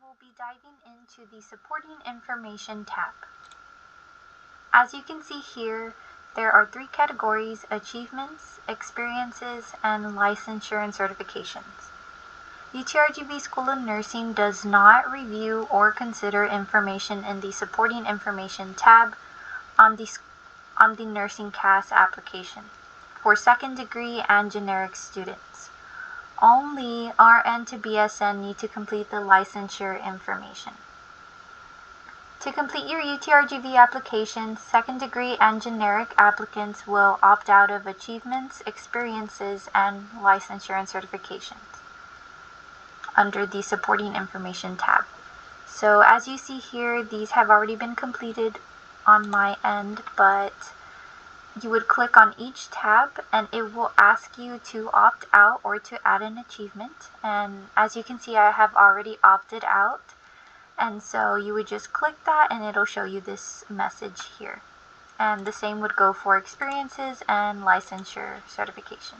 will be diving into the Supporting Information tab. As you can see here, there are 3 categories: achievements, experiences, and licensure and certifications. UTRGV School of Nursing does not review or consider information in the Supporting Information tab on the NursingCAS application for second degree and generic students. Only RN to BSN need to complete the licensure information. To complete your UTRGV application, second degree and generic applicants will opt out of achievements, experiences, and licensure and certifications under the Supporting Information tab. So as you see here, these have already been completed on my end, but you would click on each tab and it will ask you to opt out or to add an achievement. And as you can see, I have already opted out. And so you would just click that and it'll show you this message here. And the same would go for experiences and licensure certification.